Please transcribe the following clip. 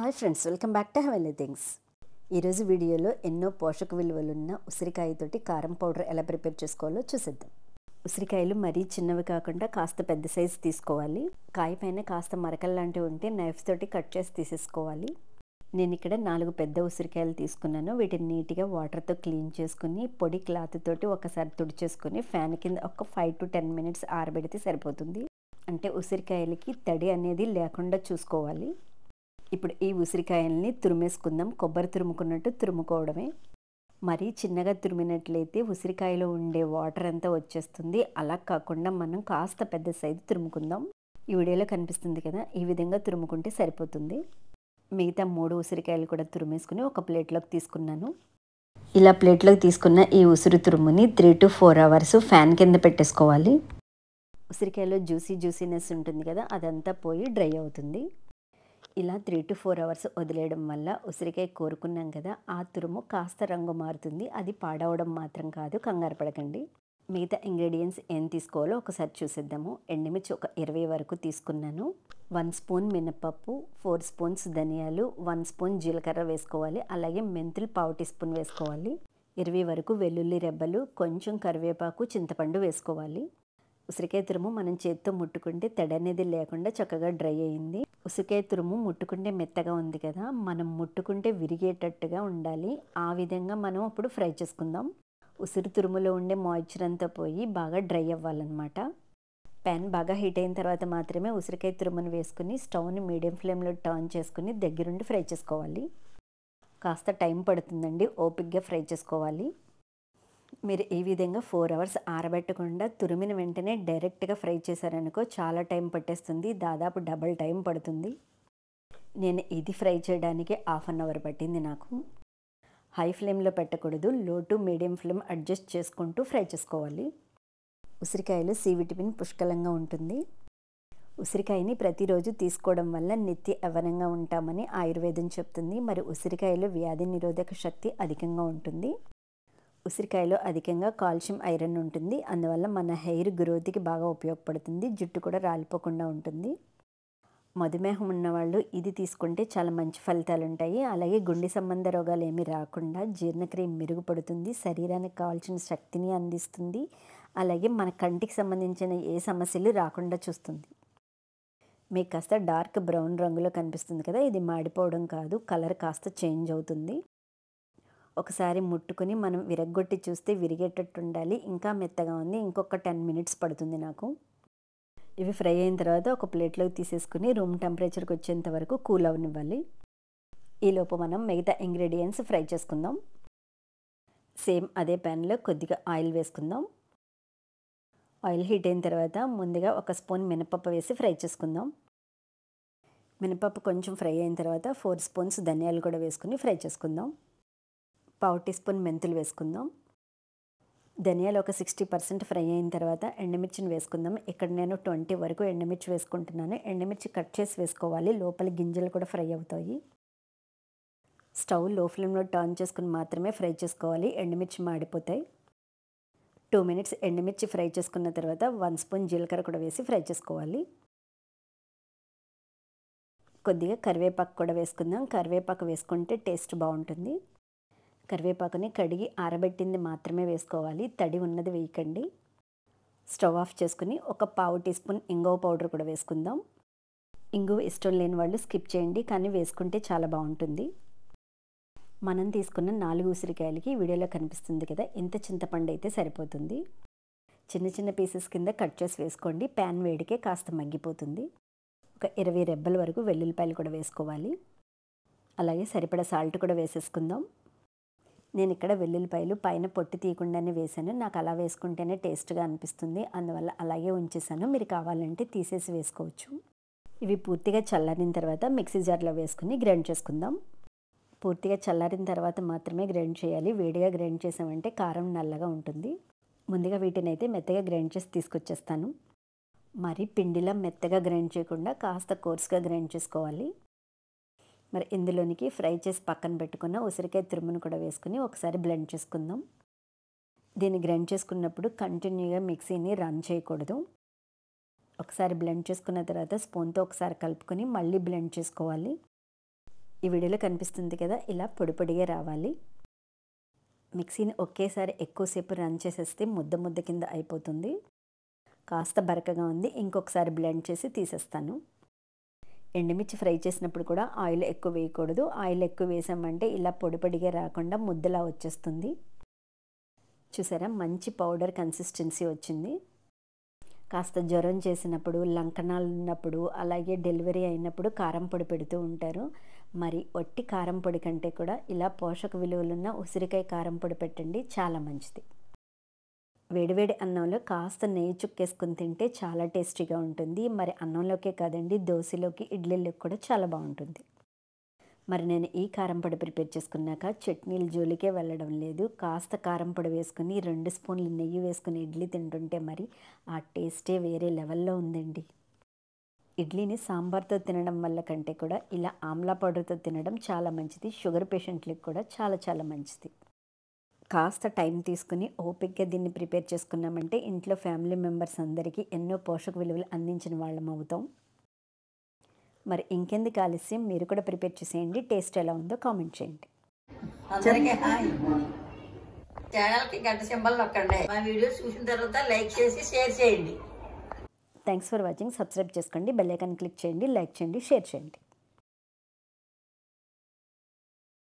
Hi friends, welcome back to heavenly things. ఈరోజు వీడియోలో ఎన్నో పోషక విలువలున్న ఉసిరికాయతోటి కారం పౌడర్ ఎలా ప్రిపేర్ చేసుకోవాలో చూసేద్దాం. ఉసిరికాయలు మరీ చిన్నవి కాకుండా కాస్త పెద్ద సైజు తీసుకోవాలి. కాయ పైన కాస్త మరకలు లాంటివి ఉంటే నైఫ్ తోటి కట్ చేసి తీసేసుకోవాలి. నేను ఇక్కడ 4 పెద్ద ఉసిరికాయలు తీసుకున్నాను. వీటిని నీట్గా వాటర్తో క్లీన్ చేసుకుని పొడి క్లాత్ తోటి ఒకసారి తుడిచేసుకుని ఫ్యాన్ కింద ఒక 5 to 10 minutes ఆరబెడితే సరిపోతుంది. అంటే ఉసిరికాయలకి తడి అనేది లేకుండా చూసుకోవాలి. ఇప్పుడు ఈ ఉసిరికాయల్ని తురిమేసుకుందాం. కొబ్బరి తురుముకున్నట్టు తురుముకోవడమే. మరీ చిన్నగా తురిమినట్లయితే ఉసిరికాయలో ఉండే వాటర్ అంతా వచ్చేస్తుంది. అలా కాకుండా మనం కాస్త పెద్ద సైజు తురుముకుందాం. ఈ వీడియోలో కనిపిస్తుంది కదా, ఈ విధంగా తురుముకుంటే సరిపోతుంది. మిగతా 3 ఉసిరికాయలు కూడా తురిమేసుకుని ఒక ప్లేట్లోకి తీసుకున్నాను. ఇలా ప్లేట్లోకి తీసుకున్న ఈ ఉసిరి తురుముని 3 to 4 hours ఫ్యాన్ కింద పెట్టేసుకోవాలి. ఉసిరికాయలో జ్యూసీనెస్ ఉంటుంది కదా, అదంతా పోయి డ్రై అవుతుంది. ఇలా 3 to 4 hours వదిలేయడం వల్ల ఉసిరికాయ కోరుకున్నాం కదా, ఆ తురుము కాస్త రంగు మారుతుంది. అది పాడవడం మాత్రం కాదు, కంగారు పడకండి. మిగతా ఇంగ్రీడియంట్స్ ఏం తీసుకోవాలో ఒకసారి చూసేద్దాము. ఎండుమిర్చి ఒక 20 వరకు తీసుకున్నాను. 1 స్పూన్ మినపప్పు, 4 స్పూన్స్ ధనియాలు, 1 స్పూన్ జీలకర్ర వేసుకోవాలి. అలాగే మెంతులు 1/2 teaspoon వేసుకోవాలి. 20 వరకు వెల్లుల్లి రెబ్బలు, కొంచెం కరివేపాకు, చింతపండు వేసుకోవాలి. ఉసిరికాయ తురుము మనం చేతితో ముట్టుకుంటే తడి అనేది లేకుండా చక్కగా డ్రై అయింది. ఉసిరికాయ తురుము ముట్టుకుంటే మెత్తగా ఉంది కదా, మనం ముట్టుకుంటే విరిగేటట్టుగా ఉండాలి. ఆ విధంగా మనం అప్పుడు ఫ్రై చేసుకుందాం. ఉసిరి తురుములో ఉండే మాయిశ్చర్ అంతా పోయి బాగా డ్రై అవ్వాలన్నమాట. ప్యాన్ బాగా హీట్ అయిన తర్వాత మాత్రమే ఉసిరికాయ తురుమును వేసుకుని స్టవ్ని మీడియం ఫ్లేమ్లో టర్న్ చేసుకుని దగ్గరుండి ఫ్రై చేసుకోవాలి. కాస్త టైం పడుతుందండి, ఓపిక్గా ఫ్రై చేసుకోవాలి. మీరు ఈ విధంగా 4 hours ఆరబెట్టకుండా తురిమిన వెంటనే డైరెక్ట్గా ఫ్రై చేశారనుకో చాలా టైం పట్టేస్తుంది. దాదాపు డబల్ టైం పడుతుంది. నేను ఇది ఫ్రై చేయడానికి 1/2 hour పట్టింది నాకు. హై ఫ్లేమ్లో పెట్టకూడదు, లో టు మీడియం ఫ్లేమ్ అడ్జస్ట్ చేసుకుంటూ ఫ్రై చేసుకోవాలి. ఉసిరికాయలు సి విటమిన్ పుష్కలంగా ఉంటుంది. ఉసిరికాయని ప్రతిరోజు తీసుకోవడం వల్ల నిత్య యవ్వనంగా ఉంటామని ఆయుర్వేదం చెప్తుంది. మరి ఉసిరికాయలో వ్యాధి నిరోధక శక్తి అధికంగా ఉంటుంది. ఉసిరికాయలో అధికంగా కాల్షియం, ఐరన్ ఉంటుంది. అందువల్ల మన హెయిర్ గ్రోత్కి బాగా ఉపయోగపడుతుంది. జుట్టు కూడా రాలిపోకుండా ఉంటుంది. మధుమేహం ఉన్నవాళ్ళు ఇది తీసుకుంటే చాలా మంచి ఫలితాలు ఉంటాయి. అలాగే గుండె సంబంధ రోగాలు ఏమీ రాకుండా జీర్ణక్రియ మెరుగుపడుతుంది. శరీరానికి కావాల్సిన శక్తిని అందిస్తుంది. అలాగే మన కంటికి సంబంధించిన ఏ సమస్యలు రాకుండా చూస్తుంది. మీకు కాస్త డార్క్ బ్రౌన్ రంగులో కనిపిస్తుంది కదా, ఇది మాడిపోవడం కాదు, కలర్ కాస్త చేంజ్ అవుతుంది. ఒకసారి ముట్టుకుని మనం విరగ్గొట్టి చూస్తే విరిగేటట్టు ఉండాలి. ఇంకా మెత్తగా ఉంది, ఇంకొక 10 minutes పడుతుంది నాకు. ఇవి ఫ్రై అయిన తర్వాత ఒక ప్లేట్లోకి తీసేసుకుని రూమ్ టెంపరేచర్కి వచ్చేంత వరకు కూల్ అవనివ్వాలి. ఈలోపు మనం మిగతా ఇంగ్రీడియంట్స్ ఫ్రై చేసుకుందాం. సేమ్ అదే ప్యాన్లో కొద్దిగా ఆయిల్ వేసుకుందాం. ఆయిల్ హీట్ అయిన తర్వాత ముందుగా 1 స్పూన్ మినపప్పు వేసి ఫ్రై చేసుకుందాం. మినపప్పు కొంచెం ఫ్రై అయిన తర్వాత 4 స్పూన్స్ ధనియాలు కూడా వేసుకుని ఫ్రై చేసుకుందాం. 1/2 teaspoon మెంతులు వేసుకుందాం. ధనియాలు ఒక 60% ఫ్రై అయిన తర్వాత ఎండుమిర్చిని వేసుకుందాం. ఇక్కడ నేను 20 వరకు ఎండుమిర్చి వేసుకుంటున్నాను. ఎండుమిర్చి కట్ చేసి వేసుకోవాలి, లోపల గింజలు కూడా ఫ్రై అవుతాయి. స్టవ్ లో ఫ్లేమ్లో టర్న్ చేసుకుని మాత్రమే ఫ్రై చేసుకోవాలి, ఎండుమిర్చి మాడిపోతాయి. 2 minutes ఎండుమిర్చి ఫ్రై చేసుకున్న తర్వాత 1 స్పూన్ జీలకర్ర కూడా వేసి ఫ్రై చేసుకోవాలి. కొద్దిగా కరివేపాకు కూడా వేసుకుందాం. కరివేపాకు వేసుకుంటే టేస్ట్ బాగుంటుంది. కరివేపాకుని కడిగి ఆరబెట్టింది మాత్రమే వేసుకోవాలి, తడి ఉన్నది వేయకండి. స్టవ్ ఆఫ్ చేసుకుని ఒక 1/2 teaspoon ఇంగువ పౌడర్ కూడా వేసుకుందాం. ఇంగువ ఇష్టం లేని వాళ్ళు స్కిప్ చేయండి, కానీ వేసుకుంటే చాలా బాగుంటుంది. మనం తీసుకున్న 4 ఉసిరికాయలకి వీడియోలో కనిపిస్తుంది కదా, ఇంత చింతపండు అయితే సరిపోతుంది. చిన్న చిన్న పీసెస్ కింద కట్ చేసి వేసుకోండి. ప్యాన్ వేడికే కాస్త మగ్గిపోతుంది. ఒక 20 రెబ్బల వరకు వెల్లుల్లిపాయలు కూడా వేసుకోవాలి. అలాగే సరిపడా సాల్ట్ కూడా వేసేసుకుందాం. నేను ఇక్కడ వెల్లుల్లిపాయలు పైన పొట్టు తీయకుండానే వేసాను. నాకు అలా వేసుకుంటేనే టేస్ట్గా అనిపిస్తుంది, అందువల్ల అలాగే ఉంచేసాను. మీరు కావాలంటే తీసేసి వేసుకోవచ్చు. ఇవి పూర్తిగా చల్లారిన తర్వాత మిక్సీ జార్లో వేసుకుని గ్రైండ్ చేసుకుందాం. పూర్తిగా చల్లారిన తర్వాత మాత్రమే గ్రైండ్ చేయాలి. వేడిగా గ్రైండ్ చేసామంటే కారం నల్లగా ఉంటుంది. ముందుగా వీటిని అయితే మెత్తగా గ్రైండ్ చేసి తీసుకొచ్చేస్తాను. మరి పిండిలా మెత్తగా గ్రైండ్ చేయకుండా కాస్త కోర్స్గా గ్రైండ్ చేసుకోవాలి. మరి ఇందులోనికి ఫ్రై చేసి పక్కన పెట్టుకున్న ఉసిరికాయ తురుమును కూడా వేసుకుని ఒకసారి బ్లెండ్ చేసుకుందాం. దీన్ని గ్రైండ్ చేసుకున్నప్పుడు కంటిన్యూగా మిక్సీని రన్ చేయకూడదు. ఒకసారి బ్లెండ్ చేసుకున్న తర్వాత స్పూన్తో ఒకసారి కలుపుకొని మళ్ళీ బ్లెండ్ చేసుకోవాలి. ఈ వీడియోలో కనిపిస్తుంది కదా, ఇలా పొడి పొడిగా రావాలి. మిక్సీని ఒకేసారి ఎక్కువసేపు రన్ చేసేస్తే ముద్ద ముద్ద కింద అయిపోతుంది. కాస్త బరకగా ఉంది, ఇంకొకసారి బ్లెండ్ చేసి తీసేస్తాను. ఎండుమిర్చి ఫ్రై చేసినప్పుడు కూడా ఆయిల్ ఎక్కువ వేయకూడదు. ఆయిల్ ఎక్కువ వేసామంటే ఇలా పొడి పొడిగా రాకుండా ముద్దలా వచ్చేస్తుంది. చూసారా, మంచి పౌడర్ కన్సిస్టెన్సీ వచ్చింది. కాస్త జ్వరం చేసినప్పుడు, లంకనాలు ఉన్నప్పుడు, అలాగే డెలివరీ అయినప్పుడు కారం పొడి పెడుతూ ఉంటారు. మరి వట్టి కారం పొడి కంటే కూడా ఇలా పోషక విలువలున్న ఉసిరికాయ కారం పొడి పెట్టండి, చాలా మంచిది. వేడివేడి అన్నంలో కాస్త నెయ్యి చుక్కేసుకుని తింటే చాలా టేస్టీగా ఉంటుంది. మరి అన్నంలోకే కాదండి, దోశలోకి, ఇడ్లీలోకి కూడా చాలా బాగుంటుంది. మరి నేను ఈ కారం పొడి ప్రిపేర్ చేసుకున్నాక చట్నీల జోలికే వెళ్ళడం లేదు. కాస్త కారం పొడి వేసుకుని 2 స్పూన్లు నెయ్యి వేసుకుని ఇడ్లీ తింటుంటే మరి ఆ టేస్టే వేరే లెవెల్లో ఉందండి. ఇడ్లీని సాంబార్తో తినడం వల్ల కంటే కూడా ఇలా ఆమ్లా పౌడర్తో తినడం చాలా మంచిది. షుగర్ పేషెంట్లకు కూడా చాలా చాలా మంచిది. కాస్త టైం తీసుకుని ఓపికగా దీన్ని ప్రిపేర్ చేసుకున్నామంటే ఇంట్లో ఫ్యామిలీ మెంబర్స్ అందరికీ ఎన్నో పోషక విలువలు అందించిన వాళ్ళం అవుతాం. మరి ఇంకెందుకు ఆలస్యం, మీరు కూడా ప్రిపేర్ చేసేయండి. టేస్ట్ ఎలా ఉందో కామెంట్ చేయండి. అందరికీ హాయ్. ఛానల్కి గంట సింబల్ నొక్కండి. మా వీడియోస్ చూసిన తర్వాత లైక్ చేసి షేర్ చేయండి. Thanks for watching. సబ్స్క్రైబ్ చేసుకోండి, బెల్ ఐకాన్ క్లిక్ చేయండి, లైక్ చేయండి, షేర్ చేయండి.